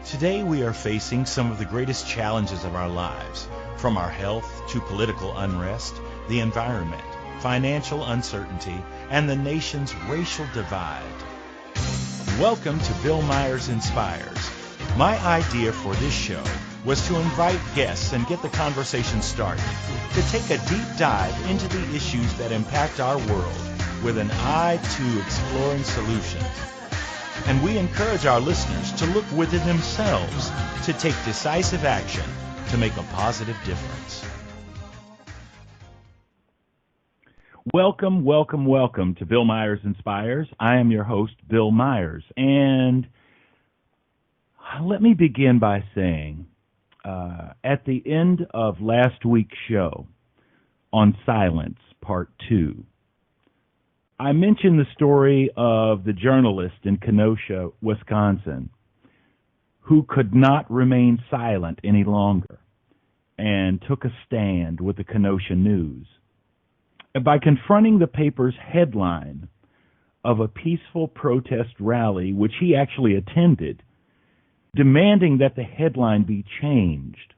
Today we are facing some of the greatest challenges of our lives, from our health to political unrest, the environment, financial uncertainty, and the nation's racial divide. Welcome to Bill Myers Inspires. My idea for this show was to invite guests and get the conversation started, to take a deep dive into the issues that impact our world with an eye to exploring solutions. And we encourage our listeners to look within themselves to take decisive action to make a positive difference. Welcome, welcome, welcome to Bill Myers Inspires. I am your host, Bill Myers. And let me begin by saying, at the end of last week's show on Silence, Part 2, I mentioned the story of the journalist in Kenosha, Wisconsin, who could not remain silent any longer and took a stand with the Kenosha News. By confronting the paper's headline of a peaceful protest rally, which he actually attended, demanding that the headline be changed,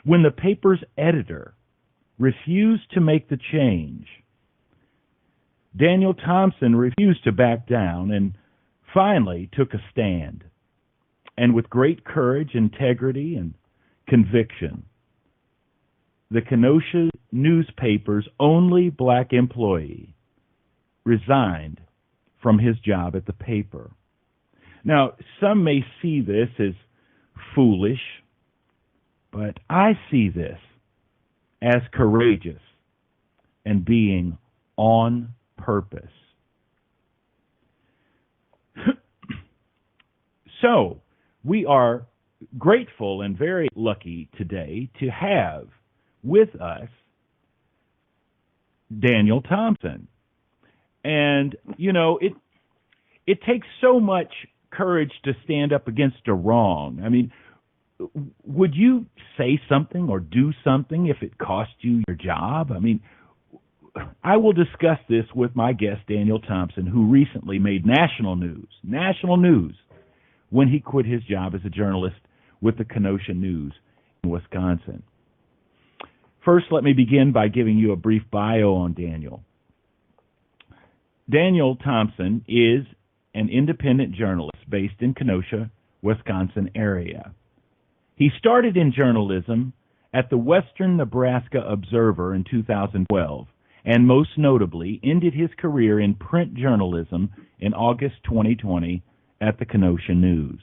when the paper's editor refused to make the change, Daniel Thompson refused to back down and finally took a stand. And with great courage, integrity, and conviction, the Kenosha newspaper's only black employee resigned from his job at the paper. Now, some may see this as foolish, but I see this as courageous and being on purpose. So, we are grateful and very lucky today to have with us Daniel Thompson. And, you know, it takes so much courage to stand up against a wrong. I mean, would you say something or do something if it cost you your job? I mean, I will discuss this with my guest, Daniel Thompson, who recently made national news, when he quit his job as a journalist with the Kenosha News in Wisconsin. First, let me begin by giving you a brief bio on Daniel. Daniel Thompson is an independent journalist based in Kenosha, Wisconsin area. He started in journalism at the Western Nebraska Observer in 2012, and most notably ended his career in print journalism in August 2020 at the Kenosha News.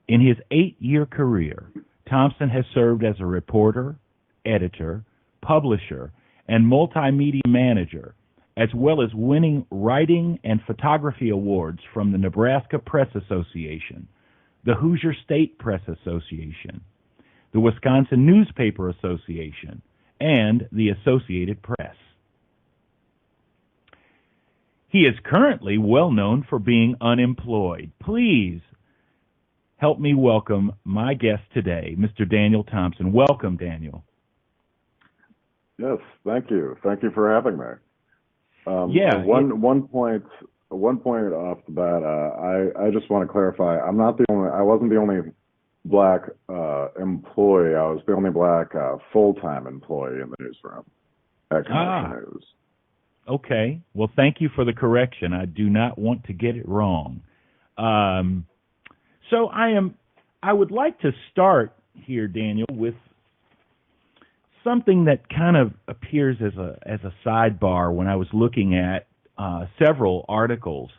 In his 8-year career, Thompson has served as a reporter, editor, publisher, and multimedia manager, as well as winning writing and photography awards from the Nebraska Press Association, the Hoosier State Press Association, the Wisconsin Newspaper Association, and the Associated Press. He is currently well known for being unemployed. Please help me welcome my guest today, Mr. Daniel Thompson. Welcome, Daniel. Yes, thank you. Thank you for having me. One point off the bat. I just want to clarify. I wasn't the only black employee. I was the only black full-time employee in the newsroom at Kenosha News. Okay. Well, thank you for the correction. I do not want to get it wrong. So I would like to start here, Daniel, with something that kind of appears as a sidebar when I was looking at several articles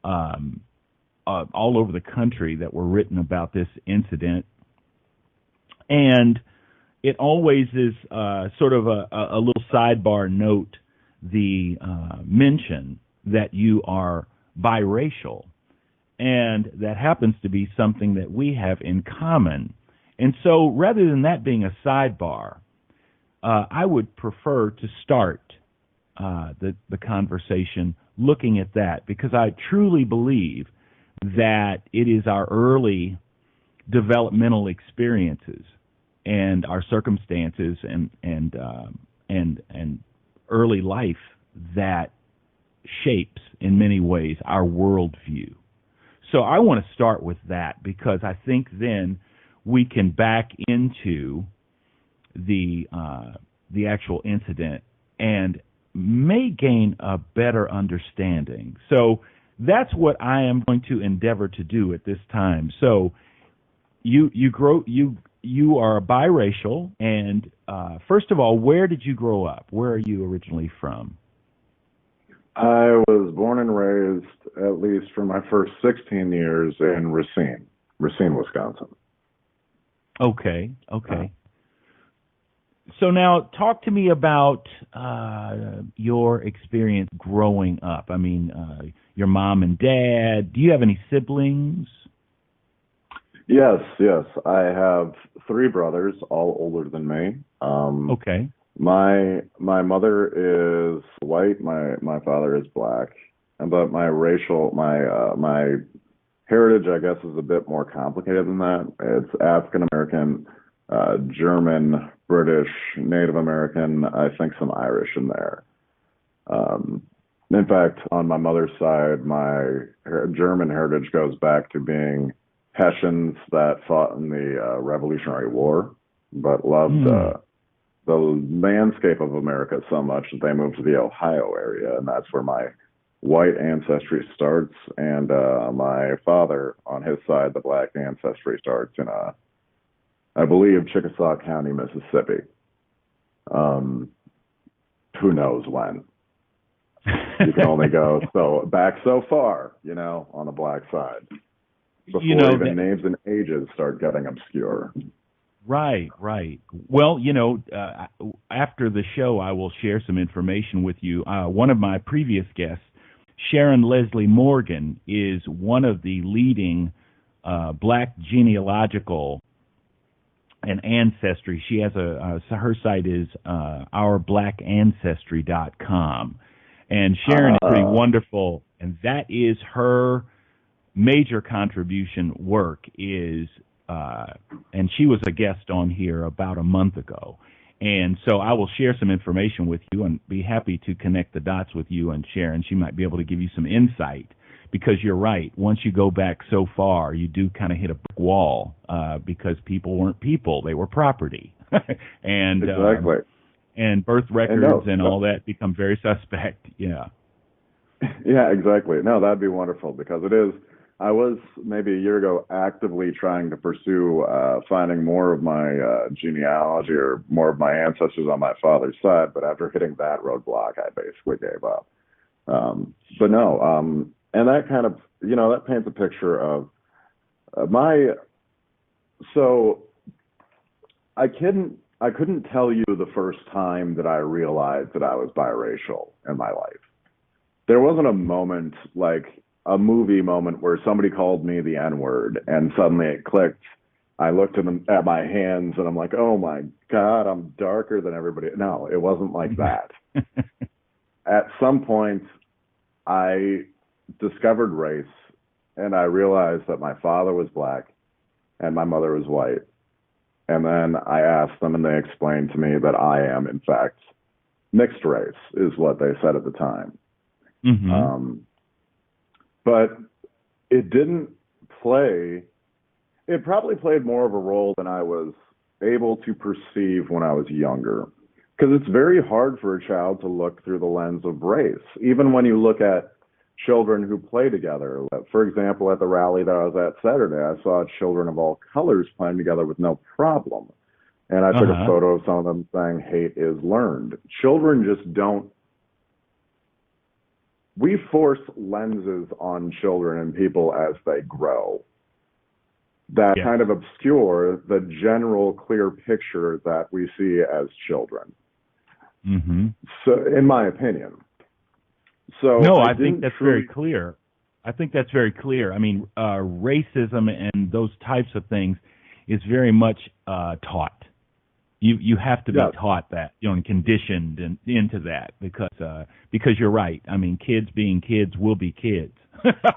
all over the country that were written about this incident. And it always is sort of a little sidebar note, the mention that you are biracial, and that happens to be something that we have in common. And so rather than that being a sidebar, I would prefer to start the conversation looking at that, because I truly believe that it is our early developmental experiences and our circumstances and early life that shapes in many ways our worldview. So I want to start with that because I think then we can back into the actual incident and may gain a better understanding. So that's what I am going to endeavor to do at this time. So you are biracial, and first of all, where did you grow up? Where are you originally from? I was born and raised, at least for my first 16 years, in Racine, Wisconsin. Okay. So now talk to me about your experience growing up. I mean, your mom and dad. Do you have any siblings? Yes. I have three brothers, all older than me. Okay. My mother is white. My father is black. But my heritage, I guess, is a bit more complicated than that. It's African American, German, British, Native American, I think some Irish in there. In fact, on my mother's side, my German heritage goes back to being Hessians that fought in the Revolutionary War, but loved the landscape of America so much that they moved to the Ohio area, and that's where my white ancestry starts, and my father, on his side, the black ancestry starts in, I believe, Chickasaw County, Mississippi. Who knows when? You can only go back so far, on the black side, before even names and ages start getting obscure. Right. Well, after the show, I will share some information with you. One of my previous guests, Sharon Leslie Morgan, is one of the leading black genealogical and ancestry. She has her site is ourblackancestry.com. And Sharon is pretty wonderful, and that is her major contribution work is, and she was a guest on here about a month ago. And so I will share some information with you and be happy to connect the dots with you and Sharon. She might be able to give you some insight because you're right. Once you go back so far, you do kind of hit a brick wall because people weren't people. They were property. And exactly. And birth records and all that become very suspect. Yeah. Yeah, exactly. No, that'd be wonderful because it is. I was maybe a year ago actively trying to pursue finding more of my genealogy or more of my ancestors on my father's side, but after hitting that roadblock, I basically gave up. But no, and that kind of, that paints a picture of so I couldn't tell you the first time that I realized that I was biracial in my life. There wasn't a moment like a movie moment where somebody called me the N-word and suddenly it clicked. I looked at my hands and I'm like, oh my God, I'm darker than everybody. No, it wasn't like that. At some point, I discovered race and I realized that my father was black and my mother was white. And then I asked them and they explained to me that I am, in fact, mixed race, is what they said at the time. Mm-hmm. But it didn't play, it probably played more of a role than I was able to perceive when I was younger. Because it's very hard for a child to look through the lens of race, even when you look at children who play together. For example, at the rally that I was at Saturday, I saw children of all colors playing together with no problem. And I took a photo of some of them saying hate is learned. Children just don't. We force lenses on children and people as they grow that kind of obscure the general clear picture that we see as children. Mm-hmm. So, in my opinion. So no, I think that's very clear. I think that's very clear. I mean, racism and those types of things is very much taught. You have to be taught that, and conditioned into that because you're right. I mean, kids being kids will be kids.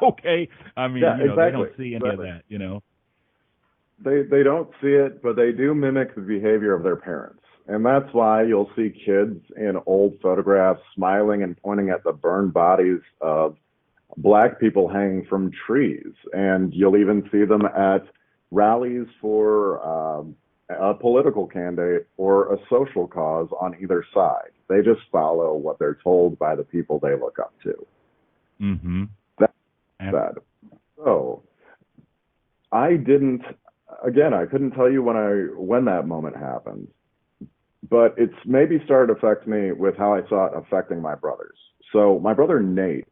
Okay, I mean, exactly. They don't see any of that. They don't see it, but they do mimic the behavior of their parents. And that's why you'll see kids in old photographs smiling and pointing at the burned bodies of black people hanging from trees, and you'll even see them at rallies for a political candidate or a social cause on either side. They just follow what they're told by the people they look up to. Mm-hmm. That's sad. So I couldn't tell you when that moment happened, but it's maybe started to affect me with how I saw it affecting my brothers. So my brother Nate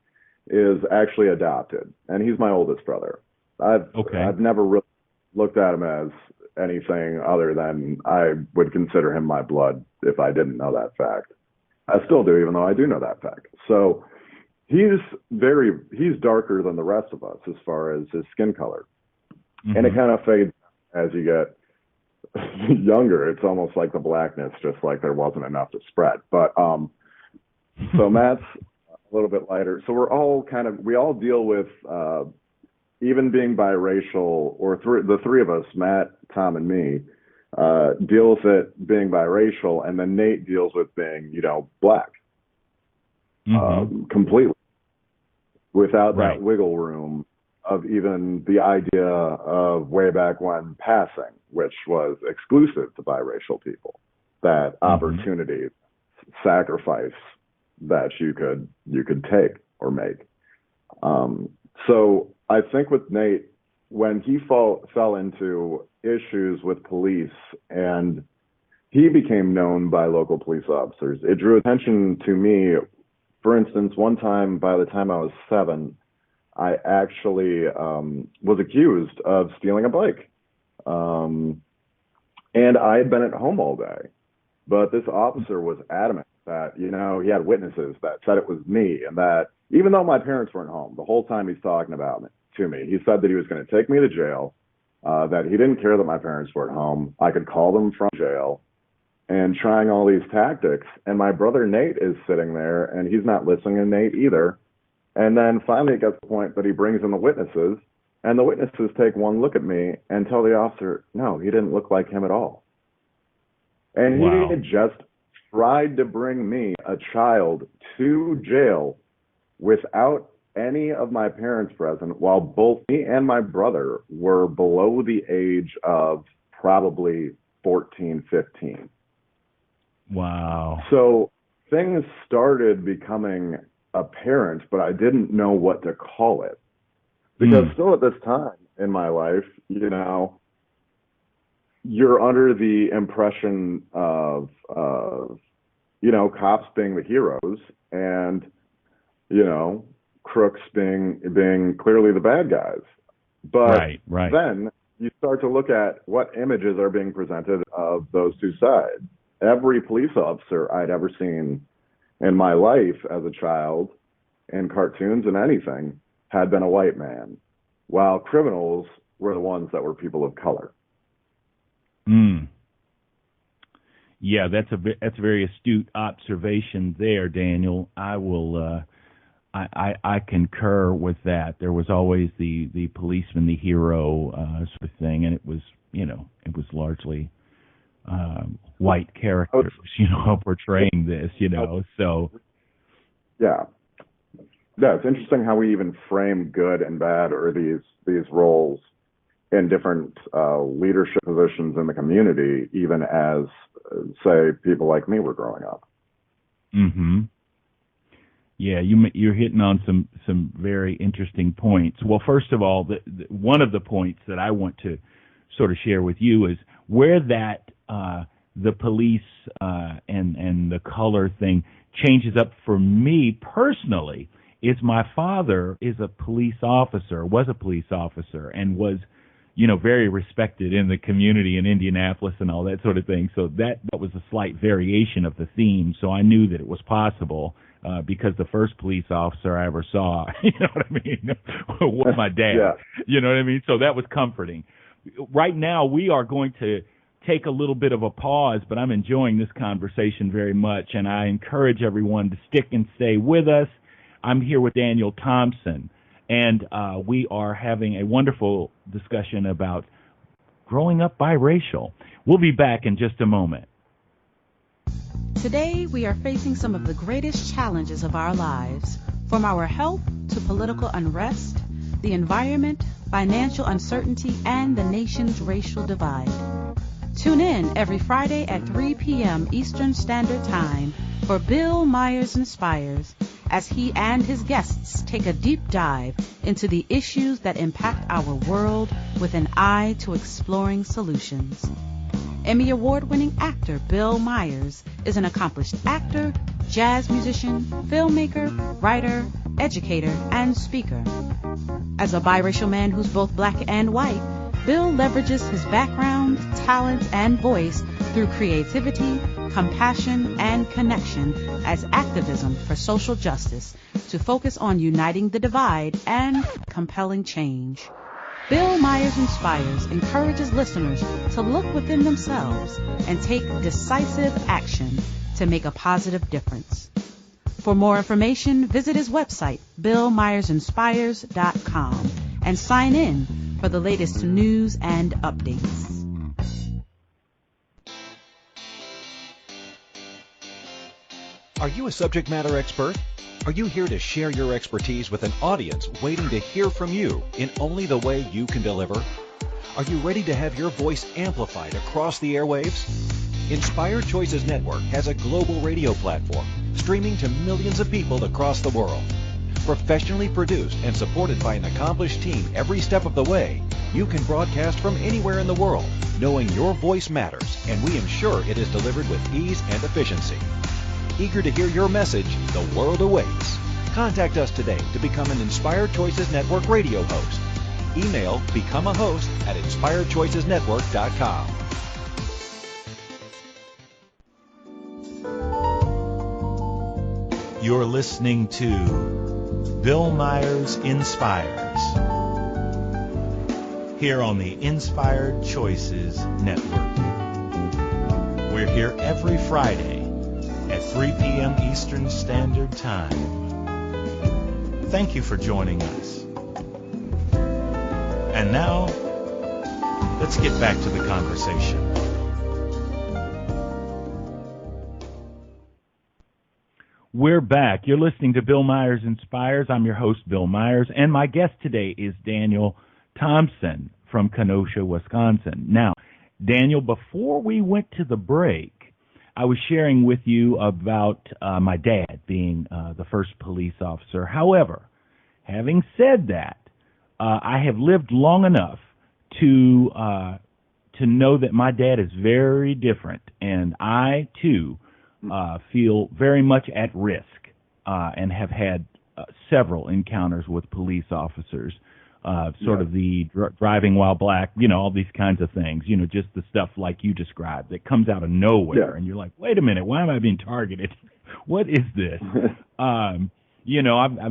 is actually adopted, and he's my oldest brother. I've never really looked at him as anything other than I would consider him my blood if I didn't know that fact. I still do, even though I do know that fact. So he's darker than the rest of us as far as his skin color. Mm-hmm. And it kind of fades as you get younger. It's almost like the blackness, just like there wasn't enough to spread. But so Matt's a little bit lighter. So we all deal with even being biracial, or the three of us, Matt, Tom, and me, deal with it being biracial, and then Nate deals with being, black, completely, without that wiggle room of even the idea of way back when passing, which was exclusive to biracial people, that opportunity, sacrifice that you could take or make. So I think with Nate, when he fell into issues with police and he became known by local police officers, it drew attention to me. For instance, one time, by the time I was 7, I actually was accused of stealing a bike. And I had been at home all day. But this officer was adamant that, he had witnesses that said it was me, and that even though my parents weren't home, the whole time he's talking about it to me, he said that he was going to take me to jail, that he didn't care that my parents weren't home. I could call them from jail, and trying all these tactics. And my brother Nate is sitting there, and he's not listening to Nate either. And then finally it gets to the point that he brings in the witnesses, and the witnesses take one look at me and tell the officer, no, he didn't look like him at all. And he had just tried to bring me, a child, to jail without any of my parents present, while both me and my brother were below the age of probably 14, 15. Wow. So things started becoming apparent, but I didn't know what to call it. Because still at this time in my life, you're under the impression of cops being the heroes, and, crooks being clearly the bad guys. But then you start to look at what images are being presented of those two sides. Every police officer I'd ever seen in my life as a child, in cartoons and anything, had been a white man, while criminals were the ones that were people of color. Yeah, that's a very astute observation there, Daniel. I will I concur with that. There was always the policeman, the hero sort of thing, and it was largely white characters, portraying this, so. Yeah, it's interesting how we even frame good and bad, or these roles in different leadership positions in the community, even as, say, people like me were growing up. Mm-hmm. Yeah, you're hitting on some very interesting points. Well, first of all, one of the points that I want to sort of share with you is where that the police and the color thing changes up for me personally is my father is a police officer, was a police officer, and was very respected in the community in Indianapolis and all that sort of thing. So that was a slight variation of the theme. So I knew that it was possible because the first police officer I ever saw, was my dad. Yeah. You know what I mean? So that was comforting. Right now, we are going to take a little bit of a pause, but I'm enjoying this conversation very much, and I encourage everyone to stick and stay with us. I'm here with Daniel Thompson, and we are having a wonderful discussion about growing up biracial. We'll be back in just a moment. Today, we are facing some of the greatest challenges of our lives. From our health to political unrest, the environment, financial uncertainty, and the nation's racial divide. Tune in every Friday at 3 p.m. Eastern Standard Time for Bill Myers Inspires as he and his guests take a deep dive into the issues that impact our world with an eye to exploring solutions. Emmy Award-winning actor Bill Myers is an accomplished actor, jazz musician, filmmaker, writer, educator, and speaker. As a biracial man who's both black and white, Bill leverages his background, talent, and voice through creativity, compassion, and connection as activism for social justice to focus on uniting the divide and compelling change. Bill Myers Inspires encourages listeners to look within themselves and take decisive action to make a positive difference. For more information, visit his website, BillMyersInspires.com, and sign in for the latest news and updates. Are you a subject matter expert? Are you here to share your expertise with an audience waiting to hear from you in only the way you can deliver? Are you ready to have your voice amplified across the airwaves? Inspired Choices Network has a global radio platform streaming to millions of people across the world. Professionally produced and supported by an accomplished team every step of the way, you can broadcast from anywhere in the world, knowing your voice matters, and we ensure it is delivered with ease and efficiency. Eager to hear your message, the world awaits. Contact us today to become an Inspired Choices Network radio host. Email becomeahost@inspiredchoicesnetwork.com. You're listening to Bill Myers Inspires here on the Inspired Choices Network. We're here every Friday at 3 p.m. Eastern Standard Time. Thank you for joining us. And now, let's get back to the conversation. We're back. You're listening to Bill Myers Inspires. I'm your host, Bill Myers, and my guest today is Daniel Thompson from Kenosha, Wisconsin. Now, Daniel, before we went to the break, I was sharing with you about my dad being the first police officer. However, having said that, I have lived long enough to know that my dad is very different, and I too feel very much at risk and have had several encounters with police officers. Sort of the driving while black, all these kinds of things, just the stuff like you described that comes out of nowhere. And you're like, wait a minute, why am I being targeted? What is this? I've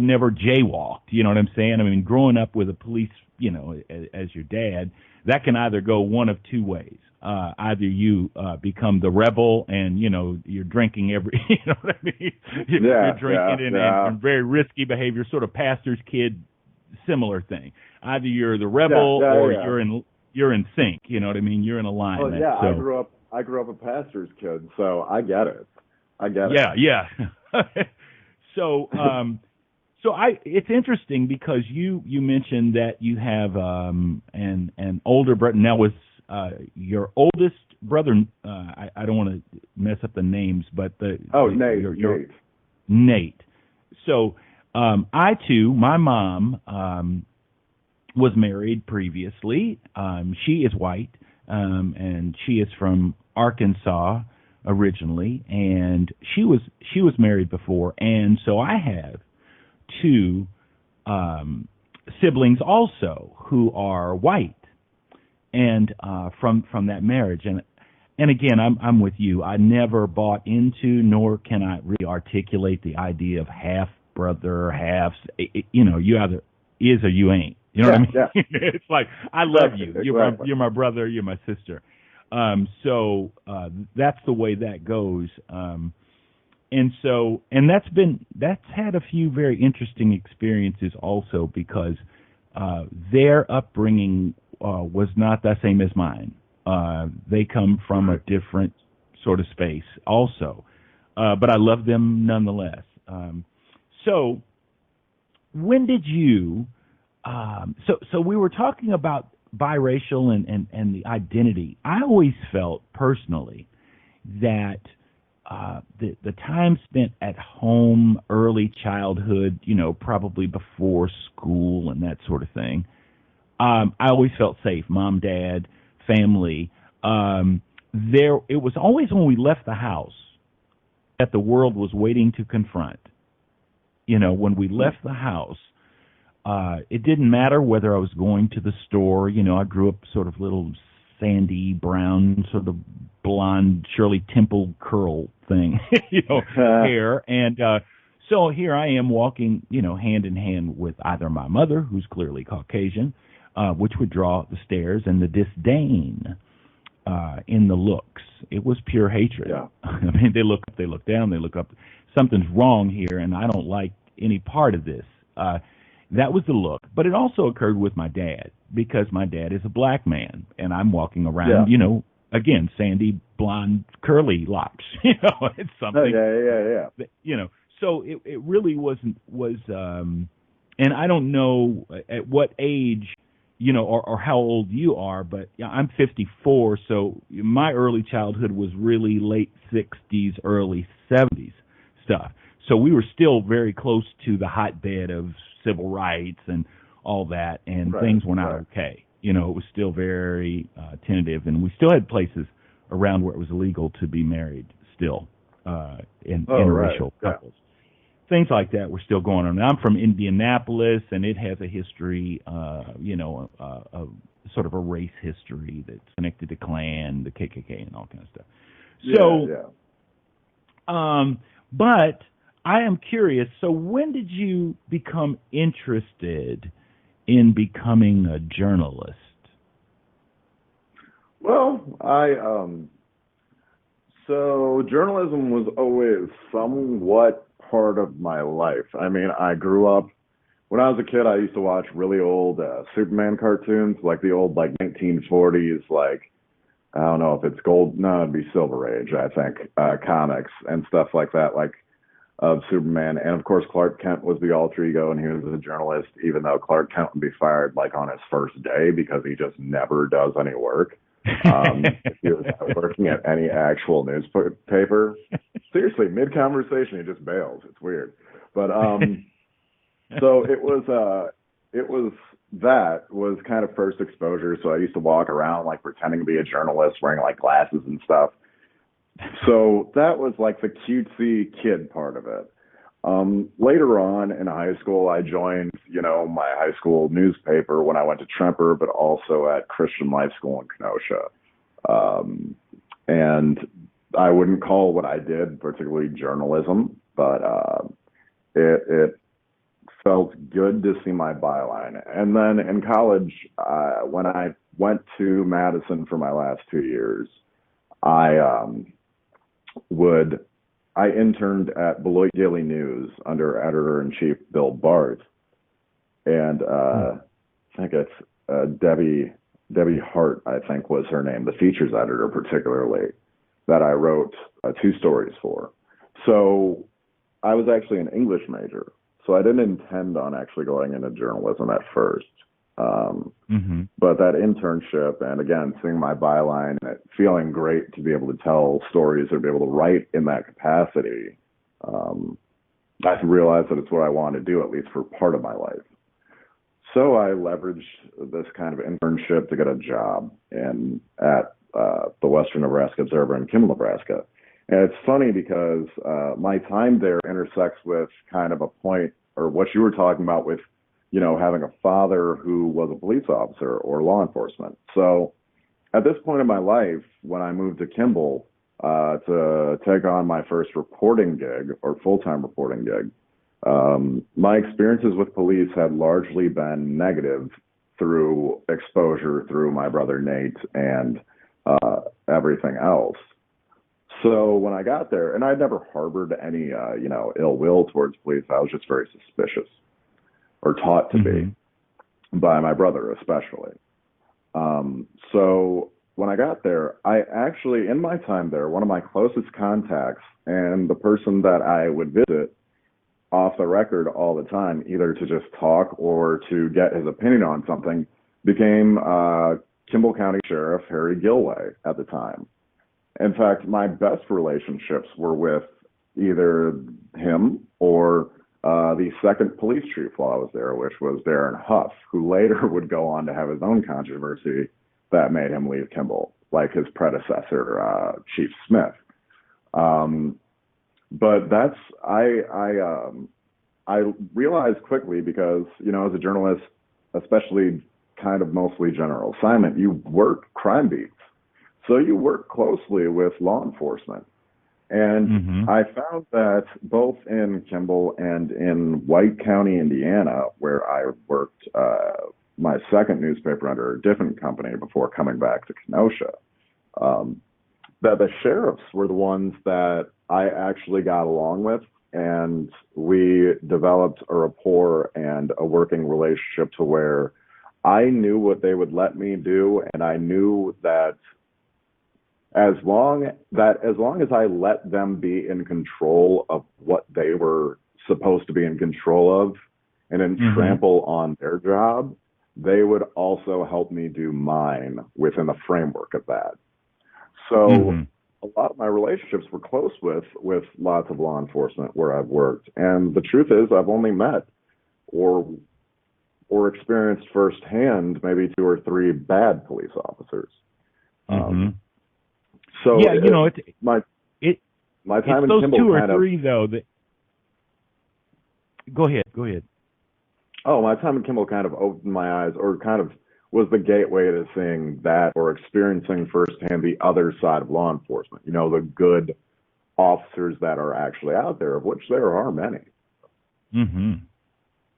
never jaywalked, you know what I'm saying? I mean, growing up with a police, as your dad, that can either go one of two ways. Either you become the rebel and, you're drinking every, you know what I mean? You're drinking and very risky behavior, sort of pastor's kid, similar thing. Either you're the rebel or you're in sync. You know what I mean? You're in alignment. Well, yeah, so, I grew up a pastor's kid, so I get it. Yeah. So it's interesting because you mentioned that you have an older brother. Now, was your oldest brother? I don't want to mess up the names, but Nate. So. I too, my mom was married previously. She is white, and she is from Arkansas originally, and she was married before, and so I have two siblings also who are white, and from that marriage, and again, I'm with you. I never bought into, nor can I really articulate the idea of half brother, halves. You either is or you ain't. You know what I mean? Yeah. It's like, I love you. You're my brother. You're my sister. So that's the way that goes. And that's had a few very interesting experiences also because their upbringing was not the same as mine. They come from a different sort of space also. But I love them nonetheless. So when did you? So we were talking about biracial and the identity. I always felt personally that the time spent at home, early childhood, probably before school and that sort of thing, I always felt safe. Mom, dad, family. It was always when we left the house that the world was waiting to confront. When we left the house, it didn't matter whether I was going to the store. I grew up sort of little sandy brown, sort of blonde Shirley Temple curl thing, hair. And so here I am walking, hand in hand with either my mother, who's clearly Caucasian, which would draw the stares and the disdain in the looks. It was pure hatred. Yeah. I mean, they look up, they look down, they look up. Something's wrong here, and I don't like any part of this. That was the look. But it also occurred with my dad, because my dad is a black man, and I'm walking around, again, sandy, blonde, curly locks. It's something. Yeah. So it really was, and I don't know at what age, or how old you are, but I'm 54, so my early childhood was really late 60s, early 70s stuff. So we were still very close to the hotbed of civil rights and all that, and things were not okay. It was still very tentative, and we still had places around where it was illegal to be married still, in interracial couples. Things like that were still going on. And I'm from Indianapolis, and it has a history, a sort of a race history that's connected to Klan, the KKK, and all kinds of stuff. But I am curious. So when did you become interested in becoming a journalist? Well, so journalism was always somewhat part of my life. I mean, I grew up, when I was a kid, I used to watch really old Superman cartoons, like the old 1940s, I don't know if it's it'd be Silver Age, I think, comics and stuff like that, of Superman. And of course, Clark Kent was the alter ego, and he was a journalist, even though Clark Kent would be fired on his first day because he just never does any work. If he was working at any actual newspaper, seriously, mid-conversation, he just bails. It's weird. But so it was kind of first exposure. So I used to walk around pretending to be a journalist, wearing glasses and stuff. So that was the cutesy kid part of it. Later on in high school, I joined, my high school newspaper when I went to Tremper, but also at Christian Life School in Kenosha. And I wouldn't call what I did particularly journalism, but it felt good to see my byline. And then in college, when I went to Madison for my last 2 years, I interned at Beloit Daily News under editor-in-chief Bill Barth, and I think it's Debbie Hart, I think was her name, the features editor particularly, that I wrote 2 stories for. So I was actually an English major, so I didn't intend on actually going into journalism at first. But that internship, and again, seeing my byline, and it feeling great to be able to tell stories or be able to write in that capacity, I realized that it's what I want to do, at least for part of my life. So I leveraged this kind of internship to get a job at the Western Nebraska Observer in Kimball, Nebraska. And it's funny because my time there intersects with kind of a point, or what you were talking about with, having a father who was a police officer or law enforcement. So at this point in my life, when I moved to Kimball to take on my first reporting gig or full-time reporting gig, my experiences with police had largely been negative through exposure through my brother Nate and everything else. So when I got there, and I'd never harbored any, ill will towards police, I was just very suspicious, or taught to be, by my brother especially. So when I got there, I actually, in my time there, one of my closest contacts and the person that I would visit off the record all the time, either to just talk or to get his opinion on something, became Kimball County Sheriff Harry Gilway at the time. In fact, my best relationships were with either him or the second police chief while I was there, which was Darren Huff, who later would go on to have his own controversy that made him leave Kimball, like his predecessor, Chief Smith. But that's, I realized quickly because, you know, as a journalist, especially kind of mostly general assignment, you work crime beats. So you work closely with law enforcement. And I found that both in Kimball and in White County, Indiana, where I worked my second newspaper under a different company before coming back to Kenosha, that the sheriffs were the ones that I actually got along with, and we developed a rapport and a working relationship to where I knew what they would let me do, and I knew that as long as I let them be in control of what they were supposed to be in control of and then trample on their job, they would also help me do mine within the framework of that. So a lot of my relationships were close with lots of law enforcement where I've worked. And the truth is I've only met or experienced firsthand maybe 2 or 3 bad police officers. So yeah, you know, my time in those Kimball 2 or kind 3 though that. Go ahead. Oh, my time in Kimball kind of opened my eyes, or kind of was the gateway to seeing that or experiencing firsthand the other side of law enforcement. You know, the good officers that are actually out there, of which there are many.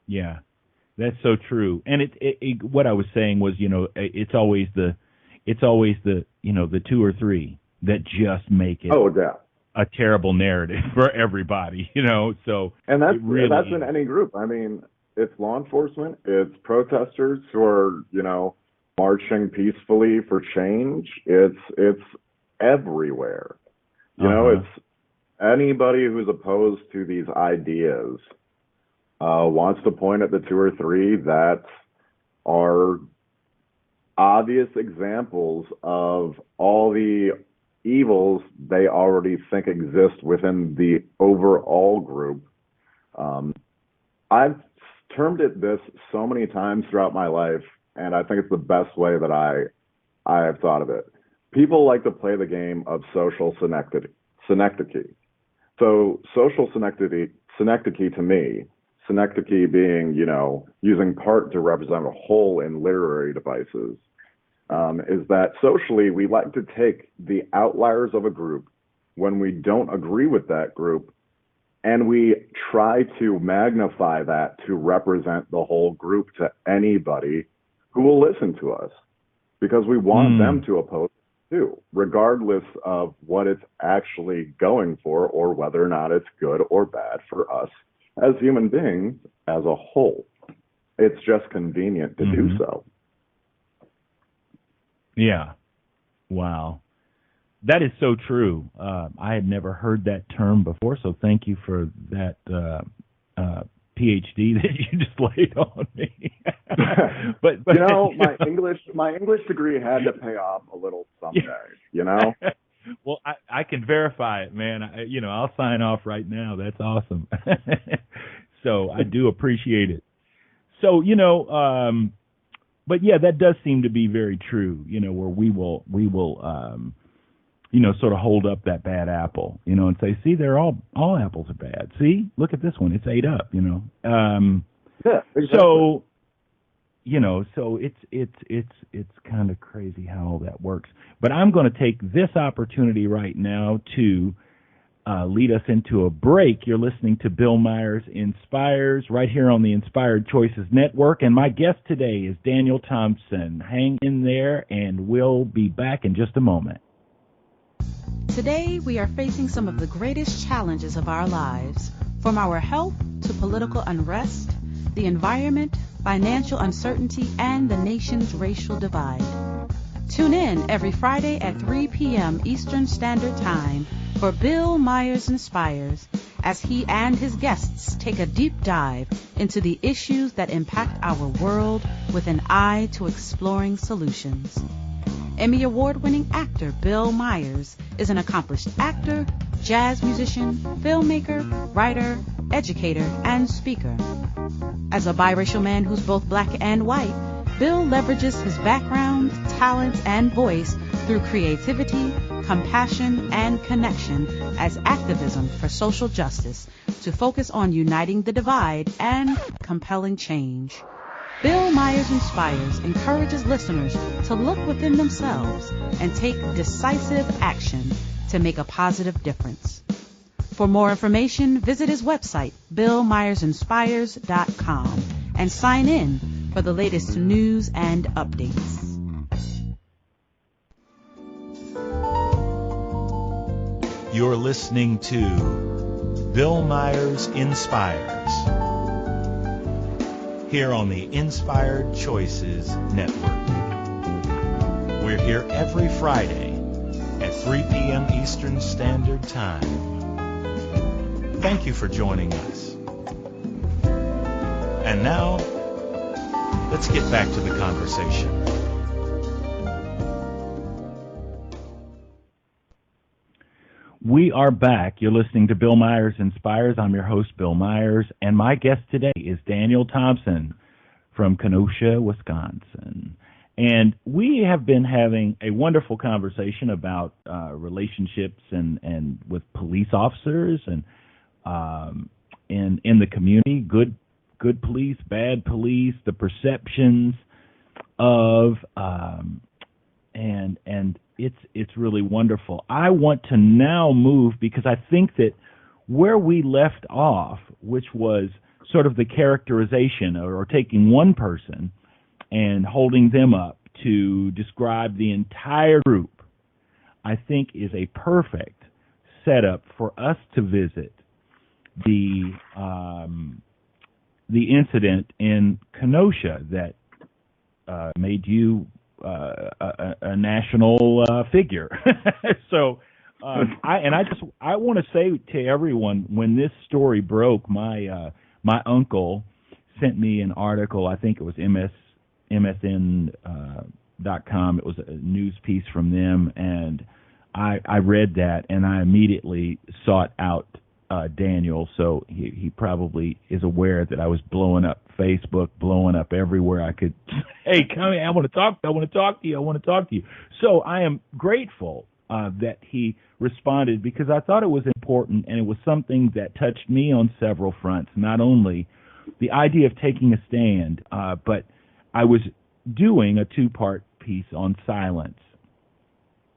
Yeah, that's so true. And what I was saying was, you know, it's always the you know, the 2 or 3 that just make it a terrible narrative for everybody, you know. So and that's in any group. I mean, it's law enforcement, it's protesters who are, you know, marching peacefully for change. It's everywhere. You know, it's anybody who's opposed to these ideas wants to point at the 2 or 3 that are obvious examples of all the evils they already think exist within the overall group. I've termed it this so many times throughout my life, and I think it's the best way that I have thought of it. People like to play the game of social synecdoche. So social synecdoche to me, synecdoche being, you know, using part to represent a whole in literary devices, is that socially we like to take the outliers of a group when we don't agree with that group, and we try to magnify that to represent the whole group to anybody who will listen to us, because we want them to oppose it too, regardless of what it's actually going for or whether or not it's good or bad for us as human beings as a whole. It's just convenient to do so. Yeah. Wow. That is so true. I had never heard that term before, so thank you for that PhD that you just laid on me. but you know, my English degree had to pay off a little someday, you know? Well, I can verify it, man. I'll sign off right now. That's awesome. So I do appreciate it. So, you know, but yeah, that does seem to be very true, you know, where we will you know, sort of hold up that bad apple, you know, and say, see, they're all apples are bad. See, look at this one. It's ate up, you know. Yeah, exactly. So, you know, so it's kind of crazy how all that works. But I'm going to take this opportunity right now to lead us into a break. You're listening to Bill Myers Inspires right here on the Inspired Choices Network. And my guest today is Daniel Thompson. Hang in there, and we'll be back in just a moment. Today, we are facing some of the greatest challenges of our lives, from our health to political unrest, the environment, financial uncertainty, and the nation's racial divide. Tune in every Friday at 3 p.m. Eastern Standard Time for Bill Myers Inspires as he and his guests take a deep dive into the issues that impact our world with an eye to exploring solutions. Emmy Award-winning actor Bill Myers is an accomplished actor, jazz musician, filmmaker, writer, educator, and speaker. As a biracial man who's both black and white, Bill leverages his background, talent, and voice through creativity, compassion, and connection as activism for social justice to focus on uniting the divide and compelling change. Bill Myers Inspires encourages listeners to look within themselves and take decisive action to make a positive difference. For more information, visit his website, BillMyersInspires.com, and sign in for the latest news and updates. You're listening to Bill Myers Inspires here on the Inspired Choices Network. We're here every Friday at 3 p.m. Eastern Standard Time. Thank you for joining us. And now, let's get back to the conversation. We are back. You're listening to Bill Myers Inspires. I'm your host, Bill Myers, and my guest today is Daniel Thompson from Kenosha, Wisconsin. And we have been having a wonderful conversation about relationships and with police officers and in the community, good police, bad police, the perceptions of and it's really wonderful. I want to now move because I think that where we left off, which was sort of the characterization or taking one person and holding them up to describe the entire group, I think is a perfect setup for us to visit the incident in Kenosha that made you a national figure. So I want to say to everyone, when this story broke, my uncle sent me an article. I think it was MSN.com. It was a news piece from them, and I read that, and I immediately sought out Daniel. So he probably is aware that I was blowing up Facebook, blowing up everywhere I could. Hey, come here! I want to talk to you. So I am grateful that he responded, because I thought it was important, and it was something that touched me on several fronts. Not only the idea of taking a stand, but I was doing a two-part piece on silence,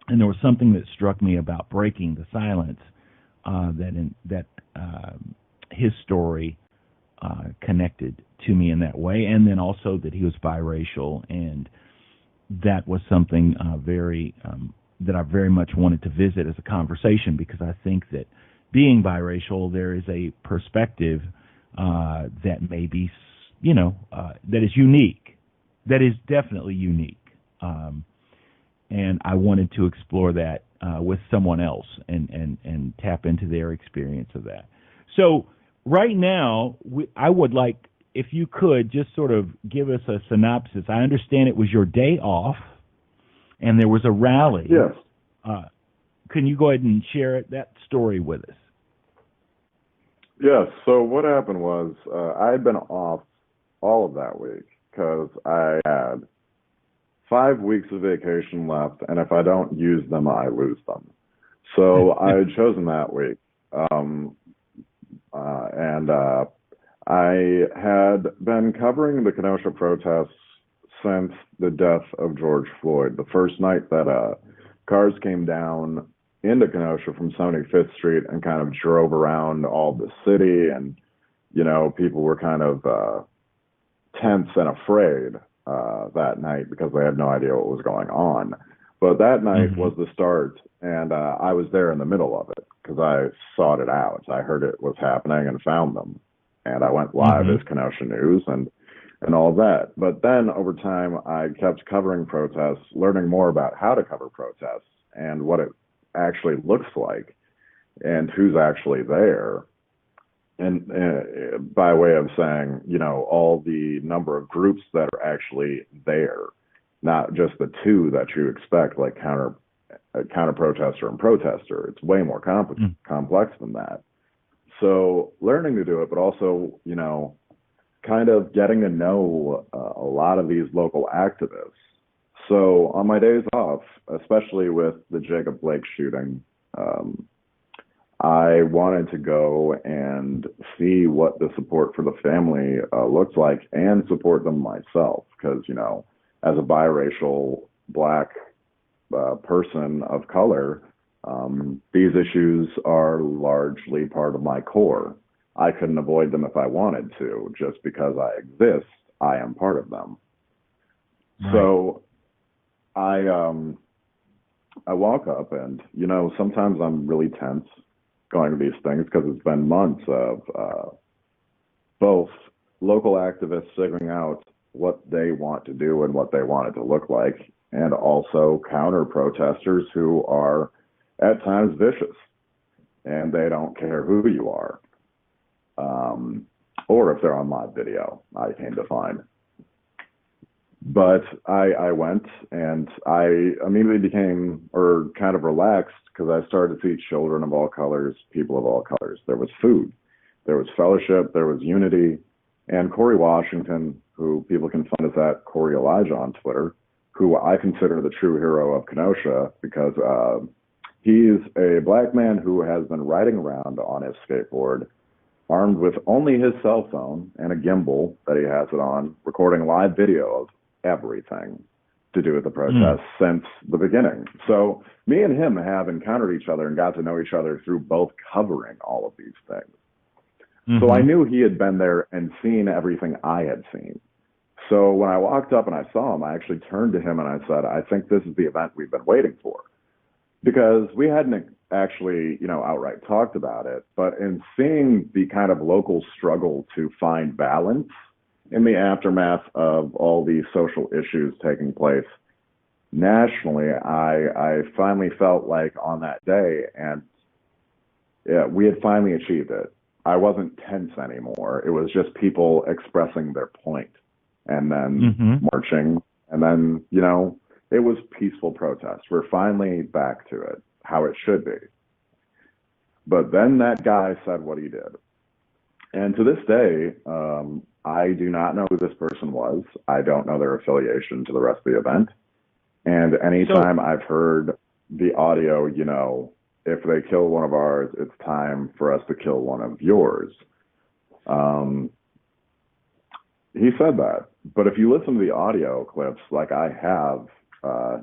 and there was something that struck me about breaking the silence that his story connected to me in that way, and then also that he was biracial, and that was something that I very much wanted to visit as a conversation, because I think that being biracial, there is a perspective that may be, that is unique, that is definitely unique, and I wanted to explore that with someone else and tap into their experience of that. So right now, I would like, if you could, just sort of give us a synopsis. I understand it was your day off, and there was a rally. Yes. Can you go ahead and share that story with us? Yes. So what happened was I had been off all of that week because I had 5 weeks of vacation left, and if I don't use them, I lose them. So I had chosen that week. And I had been covering the Kenosha protests since the death of George Floyd. The first night that cars came down into Kenosha from 75th Street and kind of drove around all the city, and, people were kind of tense and afraid that night because they had no idea what was going on. But that night was the start, and I was there in the middle of it because I sought it out. I heard it was happening and found them, and I went live as Kenosha News and all that. But then over time, I kept covering protests, learning more about how to cover protests and what it actually looks like and who's actually there. and by way of saying, all the number of groups that are actually there, not just the two that you expect, like counter protester and protester. It's way more complex than that. So learning to do it, but also, kind of getting to know a lot of these local activists. So on my days off, especially with the Jacob Blake shooting, I wanted to go and see what the support for the family looks like and support them myself. Because, as a biracial Black person of color, these issues are largely part of my core. I couldn't avoid them if I wanted to. Just because I exist, I am part of them. Right. So I walk up and, sometimes I'm really tense going to these things because it's been months of both local activists figuring out what they want to do and what they want it to look like, and also counter protesters who are at times vicious and they don't care who you are, or if they're on live video, I came to find. But I went and I immediately became kind of relaxed because I started to see children of all colors, people of all colors. There was food, there was fellowship, there was unity. And Corey Washington, who people can find us at Corey Elijah on Twitter, who I consider the true hero of Kenosha because he's a Black man who has been riding around on his skateboard, armed with only his cell phone and a gimbal that he has it on, recording live video of everything to do with the protest since the beginning. So me and him have encountered each other and got to know each other through both covering all of these things. So I knew he had been there and seen everything I had seen. So when I walked up and I saw him, I actually turned to him and I said, I think this is the event we've been waiting for. Because we hadn't actually, outright talked about it, but in seeing the kind of local struggle to find balance in the aftermath of all these social issues taking place nationally, I finally felt like on that day, and we had finally achieved it. I wasn't tense anymore. It was just people expressing their point and then marching. And then, it was peaceful protest. We're finally back to it, how it should be. But then that guy said what he did. And to this day, I do not know who this person was. I don't know their affiliation to the rest of the event. And anytime I've heard the audio, if they kill one of ours, it's time for us to kill one of yours. He said that. But if you listen to the audio clips, like I have,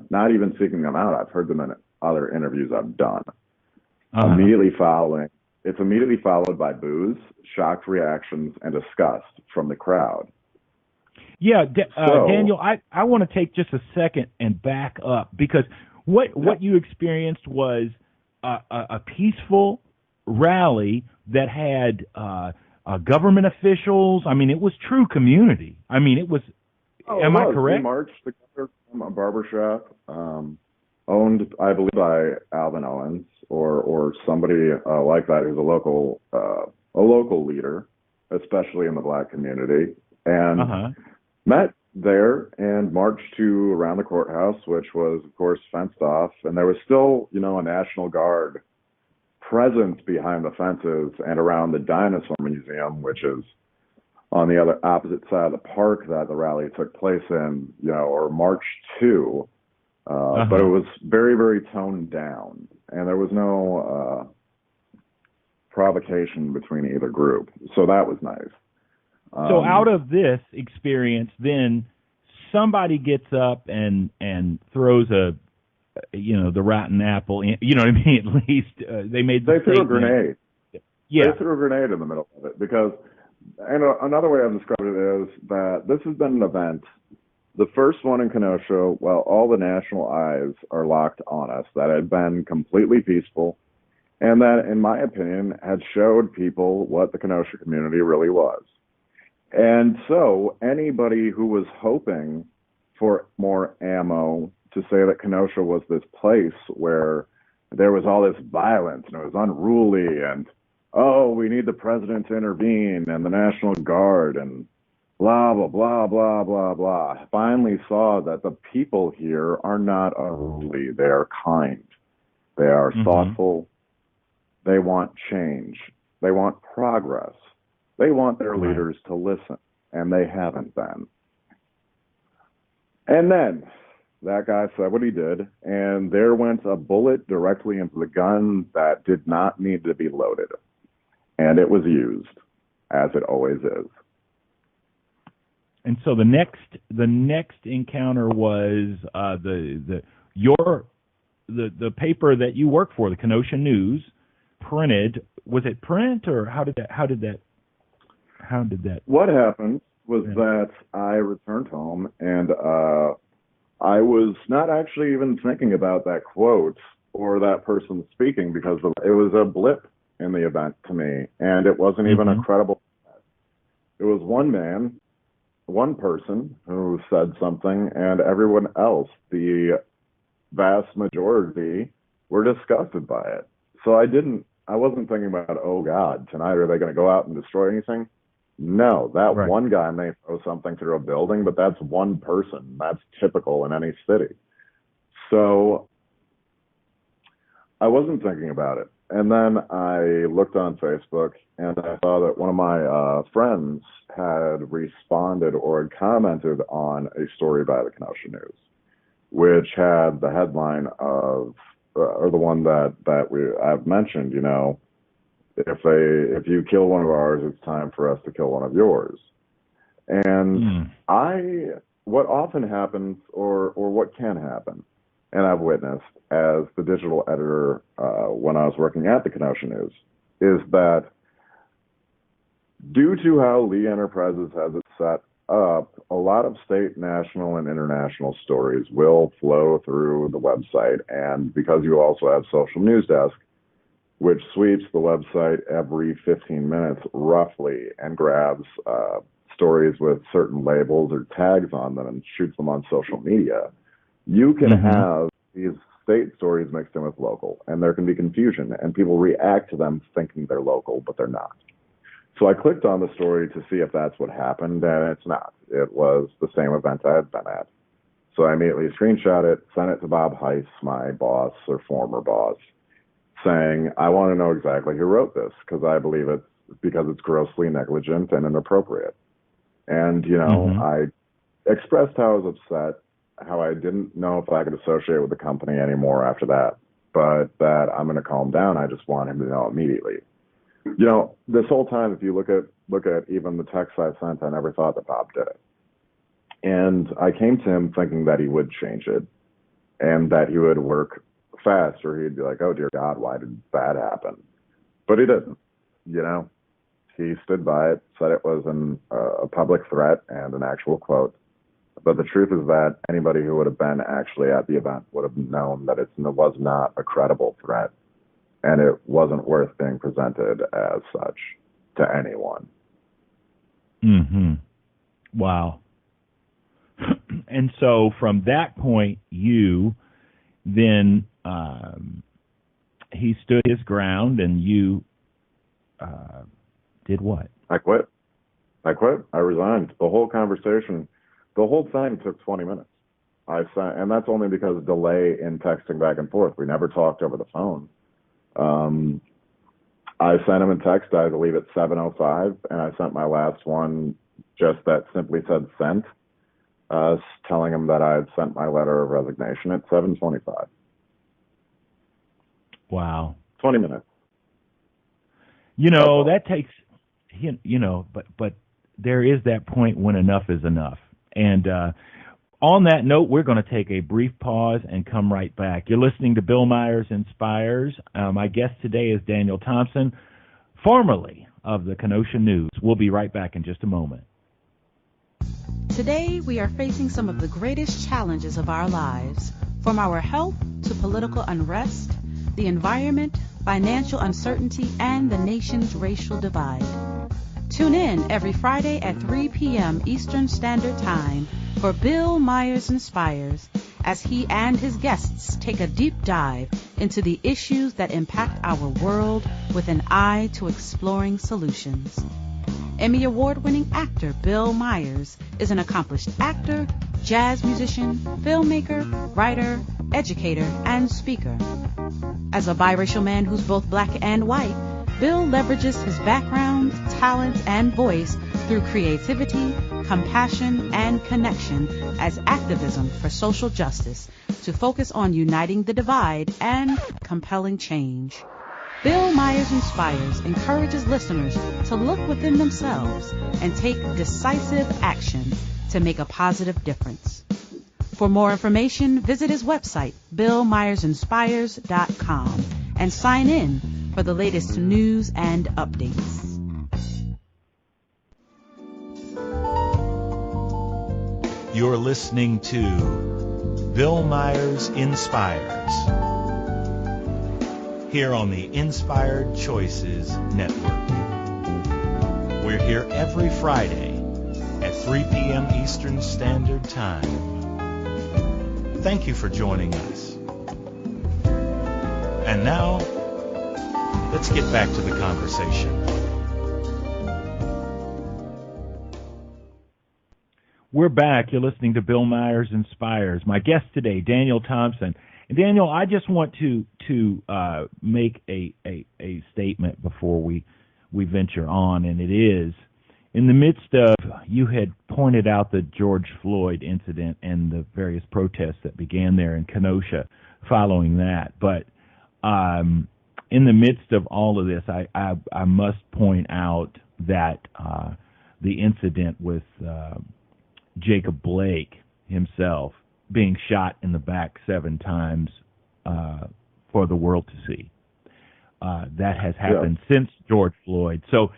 not even seeking them out, I've heard them in other interviews I've done. Immediately followed by boos, shocked reactions, and disgust from the crowd. Yeah, Daniel, I want to take just a second and back up, because what you experienced was a peaceful rally that had government officials. I mean, it was true community. I mean, it was. Am I correct? We marched together from a barbershop owned, I believe, by Alvin Owens or somebody like that, who's a local leader, especially in the Black community, and met there and marched to around the courthouse, which was, of course, fenced off, and there was still, a National Guard presence behind the fences and around the Dinosaur Museum, which is on the opposite side of the park that the rally took place in, or marched to. But it was very, very toned down, and there was no provocation between either group, so that was nice. So out of this experience, then somebody gets up and throws the rotten apple. You know what I mean? At least they threw a grenade. Yeah, they threw a grenade in the middle of it because. And another way I've described it is that this has been an event, the first one in Kenosha, while all the national eyes are locked on us, that had been completely peaceful, and that, in my opinion, had showed people what the Kenosha community really was. And so anybody who was hoping for more ammo to say that Kenosha was this place where there was all this violence and it was unruly and oh, we need the president to intervene and the National Guard and blah, blah, blah, blah, blah, blah. Finally saw that the people here are not unruly. They are kind. They are thoughtful. They want change. They want progress. They want their leaders to listen, and they haven't been. And then that guy said what he did, and there went a bullet directly into the gun that did not need to be loaded. And it was used, as it always is. And so the next encounter was the paper that you work for, the Kenosha News, printed. Was it print, or how did that? What happened was that I returned home, and I was not actually even thinking about that quote or that person speaking, because it was a blip in the event to me, and it wasn't even a credible. It was one person who said something, and everyone else, the vast majority, were disgusted by it. So I wasn't thinking about, oh God, tonight are they going to go out and destroy anything? No, that one guy may throw something through a building, but that's one person. That's typical in any city. So I wasn't thinking about it. And then I looked on Facebook, and I saw that one of my friends had responded or had commented on a story by the Kenosha News, which had the headline of, or the one that I've mentioned, you know, if you kill one of ours, it's time for us to kill one of yours. And what often happens, or what can happen, and I've witnessed as the digital editor when I was working at the Kenosha News, is that due to how Lee Enterprises has it set up, a lot of state, national, and international stories will flow through the website. And because you also have Social News Desk, which sweeps the website every 15 minutes roughly and grabs stories with certain labels or tags on them and shoots them on social media, you can have these state stories mixed in with local, and there can be confusion, and people react to them thinking they're local, but they're not. So I clicked on the story to see if that's what happened, and it's not. It was the same event I had been at. So I immediately screenshot it, sent it to Bob Heiss, my boss or former boss, saying, I want to know exactly who wrote this, because I believe it's because it's grossly negligent and inappropriate. And, you know, I expressed how I was upset, how I didn't know if I could associate with the company anymore after that, but that I'm going to calm down. I just want him to know immediately. You know, this whole time, if you look at even the text I sent, I never thought that Bob did it. And I came to him thinking that he would change it and that he would work fast, or he'd be like, oh, dear God, why did that happen? But he didn't. You know, he stood by it, said it was a public threat and an actual quote. But the truth is that anybody who would have been actually at the event would have known that it was not a credible threat, and it wasn't worth being presented as such to anyone. Wow. And so from that point, you then, he stood his ground, and you did what? I quit. I resigned. The whole conversation, the whole thing took 20 minutes. And that's only because of delay in texting back and forth. We never talked over the phone. I sent him a text, I believe at 7:05, and I sent my last one just that simply said sent, telling him that I had sent my letter of resignation at 7:25. Wow. 20 minutes. You know, that takes, you know, but there is that point when enough is enough. And on that note, we're going to take a brief pause and come right back. You're listening to Bill Myers Inspires. My guest today is Daniel Thompson, formerly of the Kenosha News. We'll be right back in just a moment. Today, we are facing some of the greatest challenges of our lives, from our health to political unrest, the environment, financial uncertainty, and the nation's racial divide. Tune in every Friday at 3 p.m. Eastern Standard Time for Bill Myers Inspires, as he and his guests take a deep dive into the issues that impact our world with an eye to exploring solutions. Emmy Award-winning actor Bill Myers is an accomplished actor, jazz musician, filmmaker, writer, educator, and speaker. As a biracial man who's both black and white, Bill leverages his background, talent, and voice through creativity, compassion, and connection as activism for social justice to focus on uniting the divide and compelling change. Bill Myers Inspires encourages listeners to look within themselves and take decisive action to make a positive difference. For more information, visit his website, BillMyersInspires.com, and sign in for the latest news and updates. You're listening to Bill Myers Inspires here on the Inspired Choices Network. We're here every Friday at 3 p.m. Eastern Standard Time. Thank you for joining us. And now, let's get back to the conversation. We're back. You're listening to Bill Myers Inspires. My guest today, Daniel Thompson. And Daniel, I just want to make a statement before we venture on, and it is, in the midst of, you had pointed out the George Floyd incident and the various protests that began there in Kenosha following that, but in the midst of all of this, I must point out that the incident with Jacob Blake himself being shot in the back 7 times for the world to see. That has happened since George Floyd. So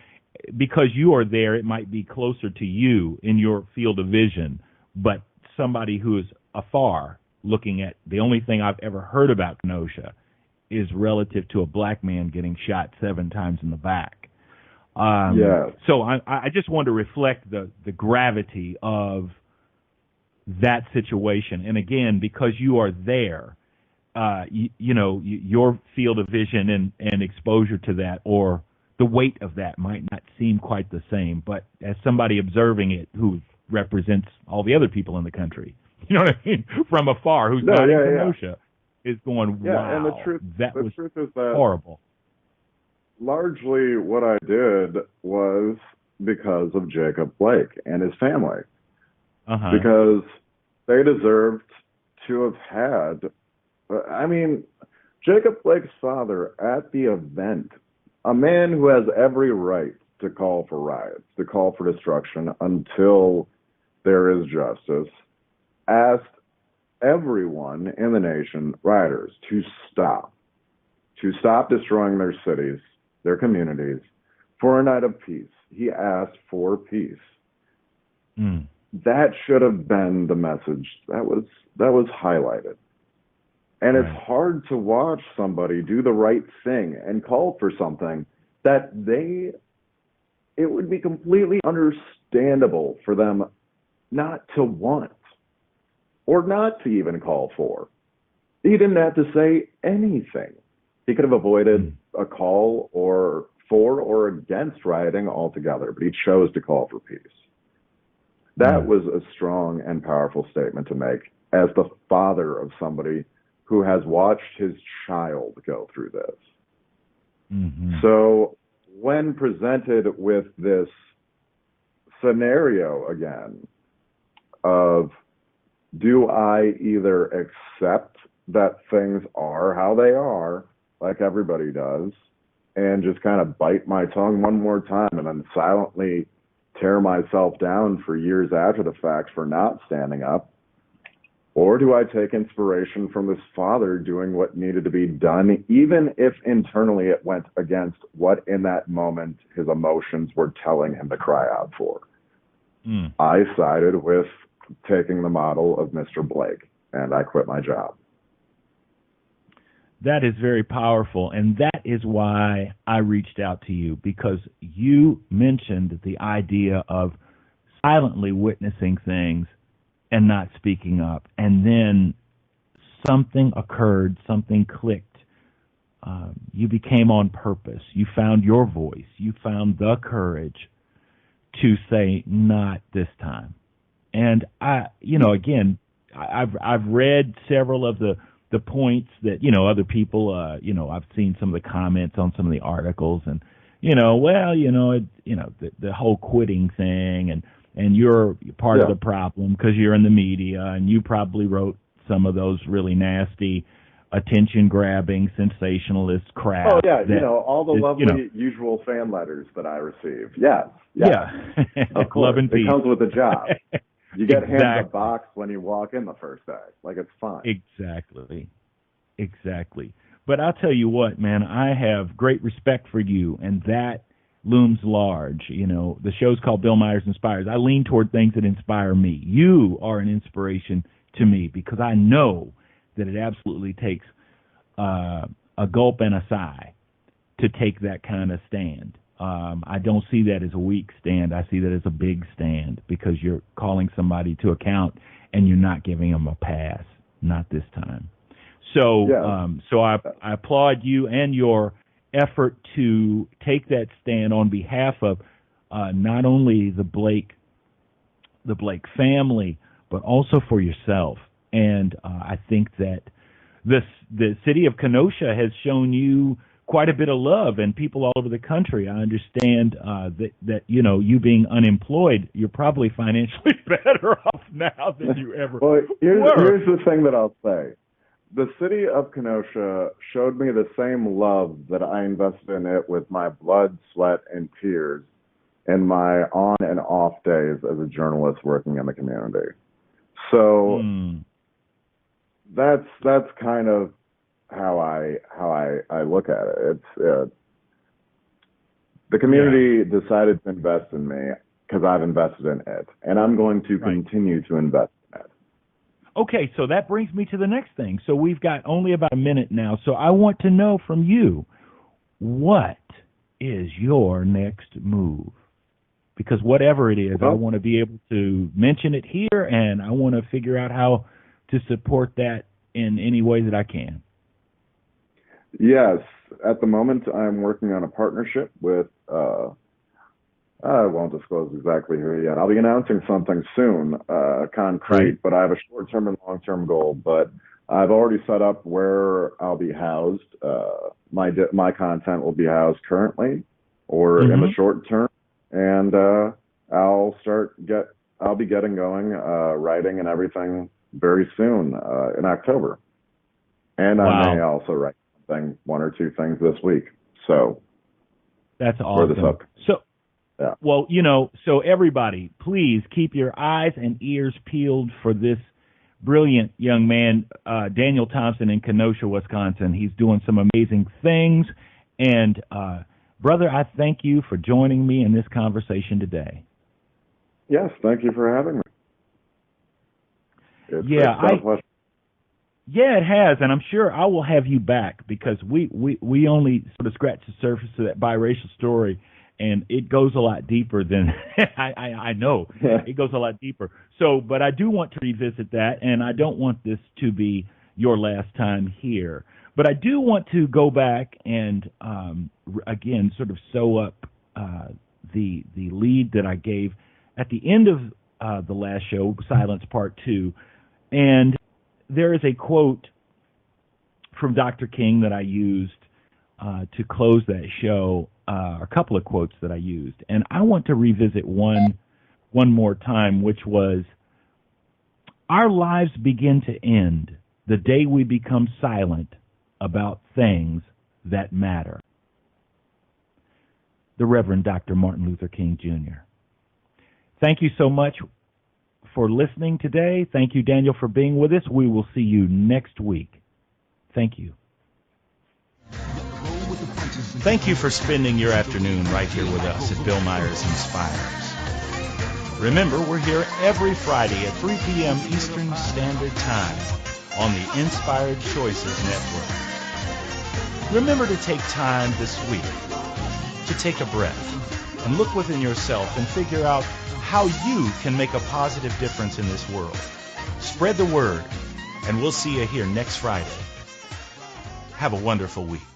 because you are there, it might be closer to you in your field of vision, but somebody who is afar looking at, the only thing I've ever heard about Kenosha is relative to a black man getting shot 7 times in the back. So I just want to reflect the gravity of that situation. And again, because you are there, your field of vision and exposure to that, or the weight of that, might not seem quite the same. But as somebody observing it who represents all the other people in the country, you know what I mean, from afar, who's not in Kenosha, is going, wow, and the truth is that horrible. Largely what I did was because of Jacob Blake and his family. Because they deserved to have had, Jacob Blake's father at the event, a man who has every right to call for riots, to call for destruction until there is justice, asked everyone in the nation, rioters, to stop destroying their cities, their communities, for a night of peace. He asked for peace. That should have been the message that was highlighted. And it's hard to watch somebody do the right thing and call for something that it would be completely understandable for them not to want or not to even call for. He didn't have to say anything. He could have avoided a call or for or against rioting altogether, but he chose to call for peace. That was a strong and powerful statement to make as the father of somebody who has watched his child go through this. So when presented with this scenario again of, do I either accept that things are how they are, like everybody does, and just kind of bite my tongue one more time and then silently tear myself down for years after the fact for not standing up? Or do I take inspiration from this father doing what needed to be done, even if internally it went against what in that moment his emotions were telling him to cry out for? I sided with taking the model of Mr. Blake, and I quit my job. That is very powerful, and that is why I reached out to you, because you mentioned the idea of silently witnessing things and not speaking up, and then something occurred, something clicked you became on purpose. You found your voice. You found the courage to say, not this time. And I've read several of the points that, other people, I've seen some of the comments on some of the articles, and, the whole quitting thing, and you're part of the problem because you're in the media, and you probably wrote some of those really nasty, attention-grabbing, sensationalist crap. Oh, yeah, all the lovely usual fan letters that I receive. Yes. Yeah. Of course. Love and peace. It comes with a job. You get handed a box when you walk in the first day. Like, it's fine. Exactly. But I'll tell you what, man, I have great respect for you, and that looms large. The show's called Bill Myers Inspires. I lean toward things that inspire me. You are an inspiration to me because I know that it absolutely takes a gulp and a sigh to take that kind of stand. I don't see that as a weak stand. I see that as a big stand because you're calling somebody to account and you're not giving them a pass. Not this time. So, so I applaud you and your effort to take that stand on behalf of not only the Blake family, but also for yourself. And I think that the city of Kenosha has shown you quite a bit of love, and people all over the country. I understand that you being unemployed, you're probably financially better off now than you ever were. Here's the thing that I'll say. The city of Kenosha showed me the same love that I invested in it with my blood, sweat, and tears in my on and off days as a journalist working in the community. So that's kind of how I look at it. It's the community decided to invest in me because I've invested in it, and I'm going to continue to invest in it. Okay, so that brings me to the next thing. So we've got only about a minute now, so I want to know from you, what is your next move? Because whatever it is, I want to be able to mention it here, and I want to figure out how to support that in any way that I can. Yes. At the moment, I'm working on a partnership with, I won't disclose exactly who yet. I'll be announcing something soon, concrete, but I have a short-term and long-term goal. But I've already set up where I'll be housed. My content will be housed currently or in the short term. And I'll be getting going, writing and everything very soon in October. And I may also write one or two things this week. So that's awesome. Well, so everybody, please keep your eyes and ears peeled for this brilliant young man, Daniel Thompson in Kenosha, Wisconsin. He's doing some amazing things. And, brother, I thank you for joining me in this conversation today. Yes, thank you for having me. Yeah, it has, and I'm sure I will have you back because we only sort of scratch the surface of that biracial story, and it goes a lot deeper than I know. Yeah. It goes a lot deeper. So, but I do want to revisit that, and I don't want this to be your last time here. But I do want to go back and again sort of sew up the lead that I gave at the end of the last show, Silence Part 2, and there is a quote from Dr. King that I used to close that show, a couple of quotes that I used. And I want to revisit one more time, which was, "Our lives begin to end the day we become silent about things that matter." The Reverend Dr. Martin Luther King, Jr. Thank you so much for listening today. Thank you, Daniel, for being with us. We will see you next week. Thank you. Thank you for spending your afternoon right here with us at Bill Myers Inspires. Remember, we're here every Friday at 3 p.m. Eastern Standard Time on the Inspired Choices Network. Remember to take time this week to take a breath and look within yourself and figure out how you can make a positive difference in this world. Spread the word, and we'll see you here next Friday. Have a wonderful week.